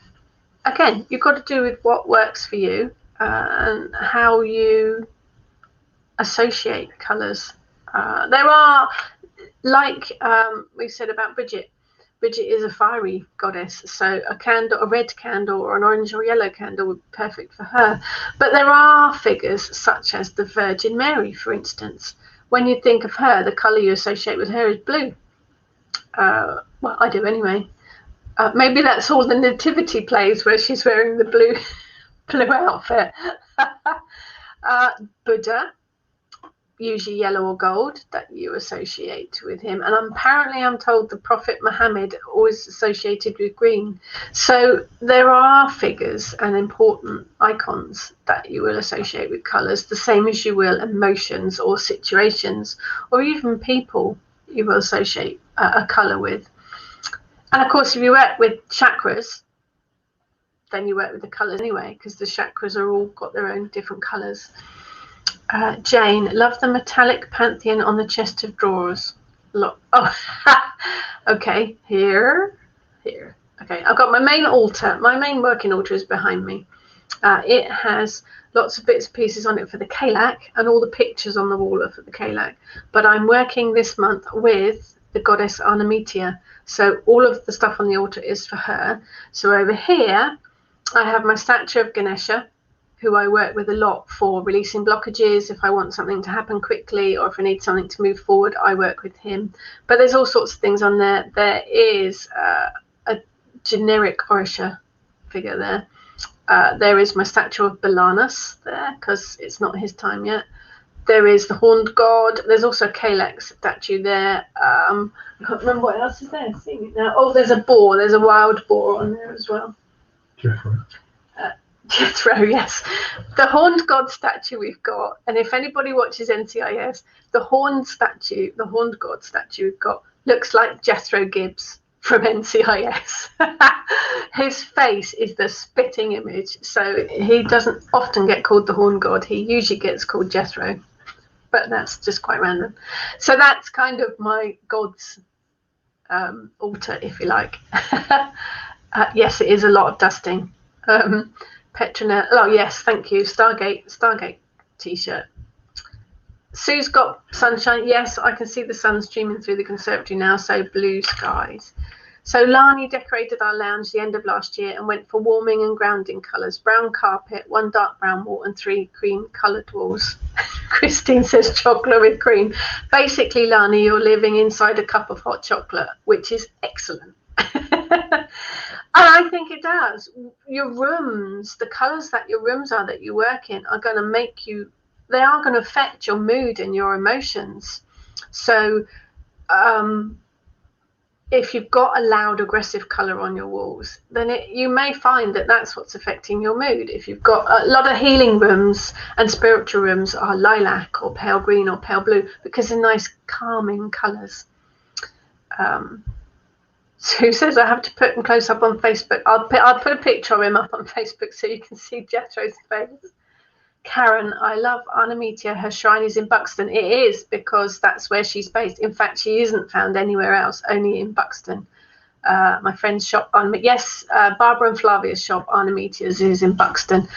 A: again, you've got to do with what works for you and how you associate colours. There are, like we said about Bridget, Bridget is a fiery goddess, so a candle, a red candle or an orange or yellow candle would be perfect for her. But there are figures such as the Virgin Mary, for instance. When you think of her, the colour you associate with her is blue. Well, I do anyway. Maybe that's all the nativity plays where she's wearing the blue outfit. Buddha, usually yellow or gold, that you associate with him. And apparently I'm told the Prophet Muhammad always associated with green. So there are figures and important icons that you will associate with colours, the same as you will emotions or situations or even people you will associate a colour with. And of course, if you work with chakras, then you work with the colours anyway, because the chakras are all got their own different colours. Jane, love the metallic pantheon on the chest of drawers. Okay, here. Okay, I've got my main altar. My main working altar is behind me. It has lots of bits and pieces on it for the Kalak, and all the pictures on the wall are for the Kalak. But I'm working this month with the goddess Arnemetia, so all of the stuff on the altar is for her. So over here, I have my statue of Ganesha, who I work with a lot for releasing blockages. If I want something to happen quickly or if I need something to move forward, I work with him. But there's all sorts of things on there. There is a generic Orisha figure there. There is my statue of Belanus there, because it's not his time yet. There is the horned god. There's also a Kalak statue there. I can't remember what else is there. Seeing it now. Oh, there's a boar. There's a wild boar on there as well. Jethro, yes. The horned god statue we've got, and if anybody watches NCIS, the horned god statue we've got looks like Jethro Gibbs from NCIS. His face is the spitting image, so he doesn't often get called the horned god. He usually gets called Jethro, but that's just quite random. So that's kind of my god's altar, if you like. Yes, it is a lot of dusting. Petronella, oh yes, thank you. Stargate t-shirt. Sue's got sunshine. Yes, I can see the sun streaming through the conservatory now, so blue skies. So Lani decorated our lounge the end of last year and went for warming and grounding colours. Brown carpet, 1 dark brown wall and 3 cream coloured walls. Christine says chocolate with cream. Basically, Lani, you're living inside a cup of hot chocolate, which is excellent. And I think it does. Your rooms, the colours that your rooms are that you work in are going to make you, they are going to affect your mood and your emotions. So if you've got a loud, aggressive colour on your walls, then you may find that that's what's affecting your mood. If you've got a lot of healing rooms and spiritual rooms are lilac or pale green or pale blue, because they're nice, calming colours. Sue says I have to put him close up on Facebook. I'll put a picture of him up on Facebook so you can see Jethro's face. Karen, I love Arnemetia. Her shrine is in Buxton. It is, because that's where she's based. In fact, she isn't found anywhere else, only in Buxton. My friend's shop, yes, Barbara and Flavia's shop, Arnemetia's, is in Buxton.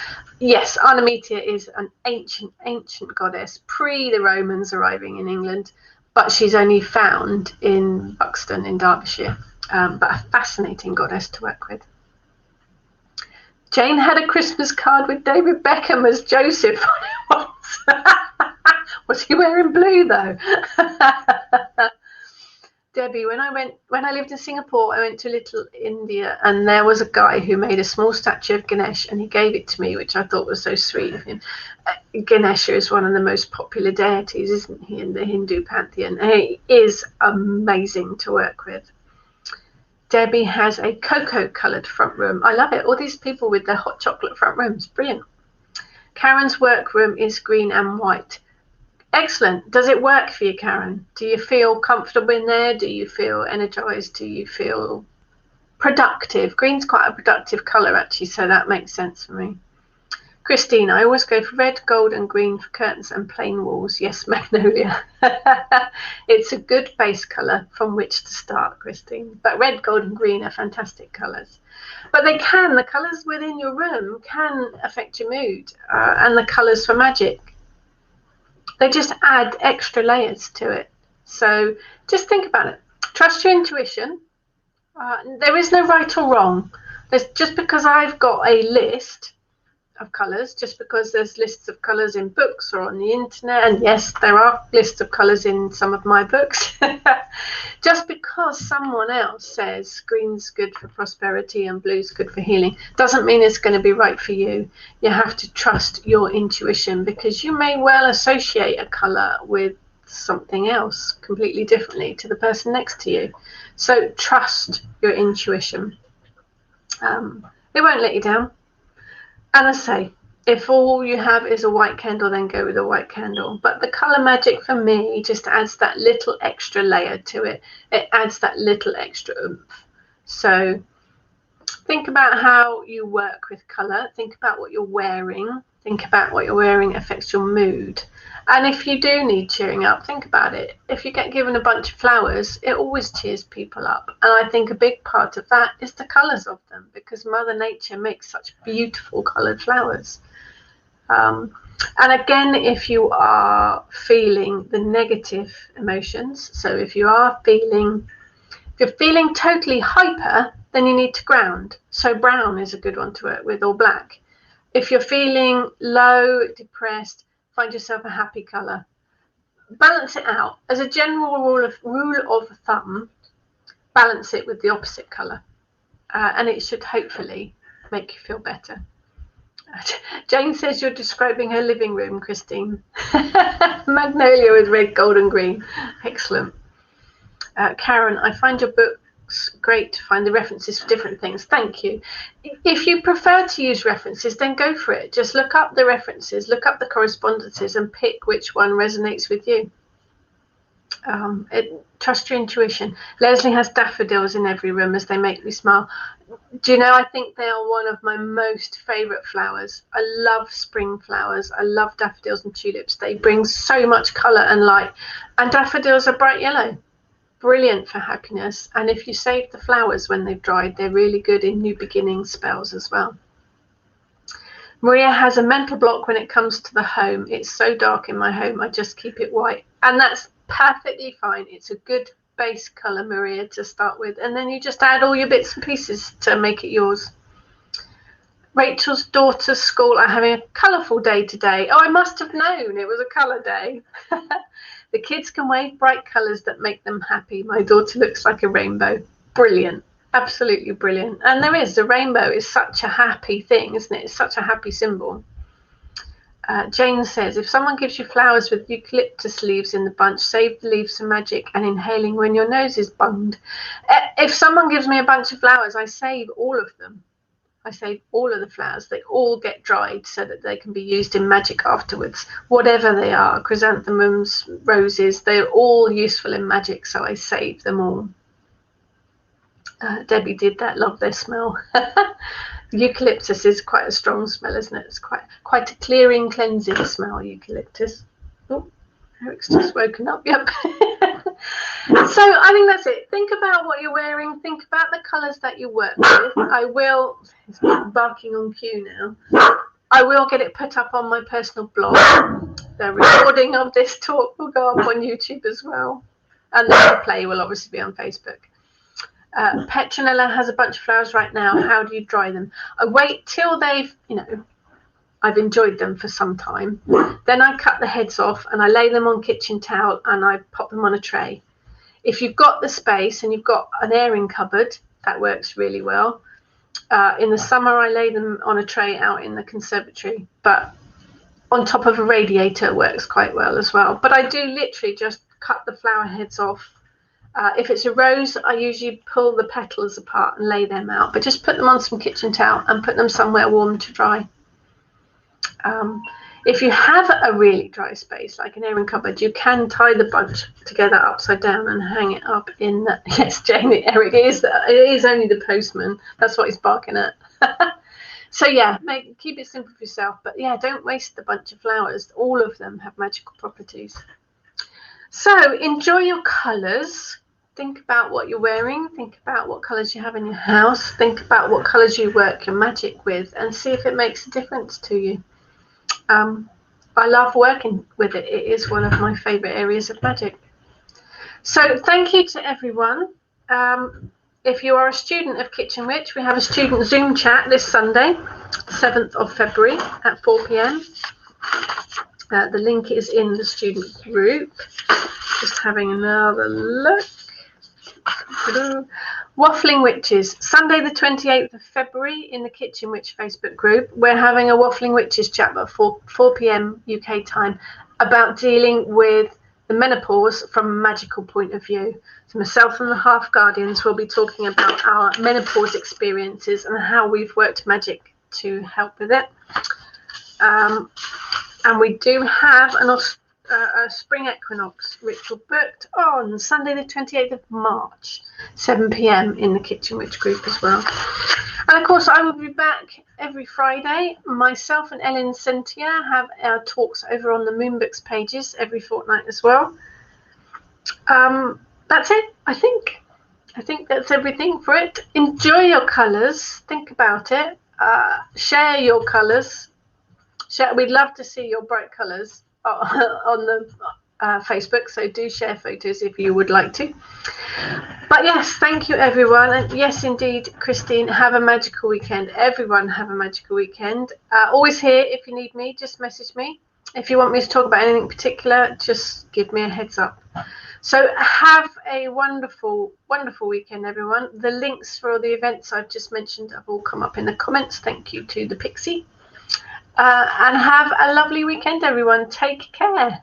A: Yes, Arnemetia is an ancient goddess, pre the Romans arriving in England, but she's only found in Buxton in Derbyshire. But a fascinating goddess to work with. Jane had a Christmas card with David Beckham as Joseph on it once. Was he wearing blue though? Debbie, when I lived in Singapore, I went to Little India, and there was a guy who made a small statue of Ganesh, and he gave it to me, which I thought was so sweet of him. Ganesha is one of the most popular deities, isn't he, in the Hindu pantheon? And he is amazing to work with. Debbie has a cocoa-coloured front room. I love it. All these people with their hot chocolate front rooms. Brilliant. Karen's work room is green and white. Excellent. Does it work for you, Karen? Do you feel comfortable in there? Do you feel energised? Do you feel productive? Green's quite a productive colour, actually, so that makes sense for me. Christine, I always go for red, gold and green for curtains and plain walls. Yes, magnolia. It's a good base colour from which to start, Christine. But red, gold and green are fantastic colours. But the colours within your room can affect your mood. And the colours for magic, they just add extra layers to it. So just think about it. Trust your intuition. There is no right or wrong. There's just because I've got a list of colours, just because there's lists of colours in books or on the internet, and yes, there are lists of colours in some of my books. Just because someone else says green's good for prosperity and blue's good for healing doesn't mean it's going to be right for you. You have to trust your intuition, because you may well associate a colour with something else completely differently to the person next to you. So trust your intuition. It won't let you down. And I say, if all you have is a white candle, then go with a white candle. But the colour magic for me just adds that little extra layer to it. It adds that little extra oomph. So think about how you work with colour. Think about what you're wearing. Think about what you're wearing affects your mood. And if you do need cheering up, think about it. If you get given a bunch of flowers, it always cheers people up. And I think a big part of that is the colours of them, because Mother Nature makes such beautiful coloured flowers. And again, if you are feeling the negative emotions, so if you're feeling totally hyper, then you need to ground. So brown is a good one to work with, or black. If you're feeling low, depressed, find yourself a happy colour. Balance it out. As a general rule of thumb, balance it with the opposite colour. And it should hopefully make you feel better. Jane says you're describing her living room, Christine. Magnolia with red, gold and green. Excellent. Karen, I find your books great to find the references for different things. Thank you. If you prefer to use references, then go for it. Just look up the references, look up the correspondences, and pick which one resonates with you. Trust your intuition. Leslie has daffodils in every room as they make me smile. Do you know, I think they are one of my most favourite flowers. I love spring flowers. I love daffodils and tulips. They bring so much colour and light. And daffodils are bright yellow. Brilliant for happiness. And if you save the flowers when they've dried, they're really good in new beginning spells as well. Maria has a mental block when it comes to the home. It's so dark in my home, I just keep it white. And that's perfectly fine. It's a good base colour, Maria, to start with. And then you just add all your bits and pieces to make it yours. Rachel's daughter's school are having a colourful day today. Oh, I must have known it was a colour day. The kids can wave bright colours that make them happy. My daughter looks like a rainbow. Brilliant. Absolutely brilliant. And there is, the rainbow is such a happy thing, isn't it? It's such a happy symbol. Jane says, if someone gives you flowers with eucalyptus leaves in the bunch, save the leaves for magic and inhaling when your nose is bunged. If someone gives me a bunch of flowers, I save all of them. I save all of the flowers. They all get dried so that they can be used in magic afterwards. Whatever they are, chrysanthemums, roses, they're all useful in magic, so I save them all. Debbie did that, love their smell. Eucalyptus is quite a strong smell, isn't it? It's quite a clearing, cleansing smell, eucalyptus. Oh, Eric's just woken up, yep. So I think that's it. Think about what you're wearing. Think about the colours that you work with. It's barking on cue now. I will get it put up on my personal blog. The recording of this talk will go up on YouTube as well. And the replay will obviously be on Facebook. Petronella has a bunch of flowers right now. How do you dry them? I wait till they've, I've enjoyed them for some time. Then I cut the heads off and I lay them on kitchen towel and I pop them on a tray. If you've got the space and you've got an airing cupboard, that works really well. In the summer, I lay them on a tray out in the conservatory, but on top of a radiator works quite well as well. But I do literally just cut the flower heads off. If it's a rose, I usually pull the petals apart and lay them out, but just put them on some kitchen towel and put them somewhere warm to dry. If you have a really dry space, like an airing cupboard, you can tie the bunch together upside down and hang it up in the... Yes, Jamie, Eric, it is only the postman. That's what he's barking at. So yeah, keep it simple for yourself. But yeah, don't waste a bunch of flowers. All of them have magical properties. So enjoy your colours. Think about what you're wearing. Think about what colours you have in your house. Think about what colours you work your magic with and see if it makes a difference to you. I love working with it. It is one of my favourite areas of magic. So thank you to everyone. if you are a student of Kitchen Witch, we have a student Zoom chat this Sunday, 7th of February at 4 p.m. The link is in the student group. Just having another look. Waffling Witches, Sunday the 28th of February in the Kitchen Witch Facebook group. We're having a Waffling Witches chat at 4 p.m. UK time about dealing with the menopause from a magical point of view. So myself and the Half Guardians will be talking about our menopause experiences and how we've worked magic to help with it. And we do have a spring equinox ritual booked on Sunday the 28th of March, 7 p.m. in the Kitchen Witch group as well. And of course, I will be back every Friday. Myself and Ellen Cynthia have our talks over on the Moonbooks pages every fortnight as well. That's it, I think. I think that's everything for it. Enjoy your colours. Think about it. Share your colours. We'd love to see your bright colours on the Facebook, so do share photos if you would like to. But yes, thank you everyone, and yes indeed, Christine, have a magical weekend. Everyone have a magical weekend. Always here if you need me, just message me. If you want me to talk about anything particular, just give me a heads up. So have a wonderful, wonderful weekend, everyone. The links for all the events I've just mentioned have all come up in the comments. Thank you to the Pixie. And have a lovely weekend, everyone. Take care.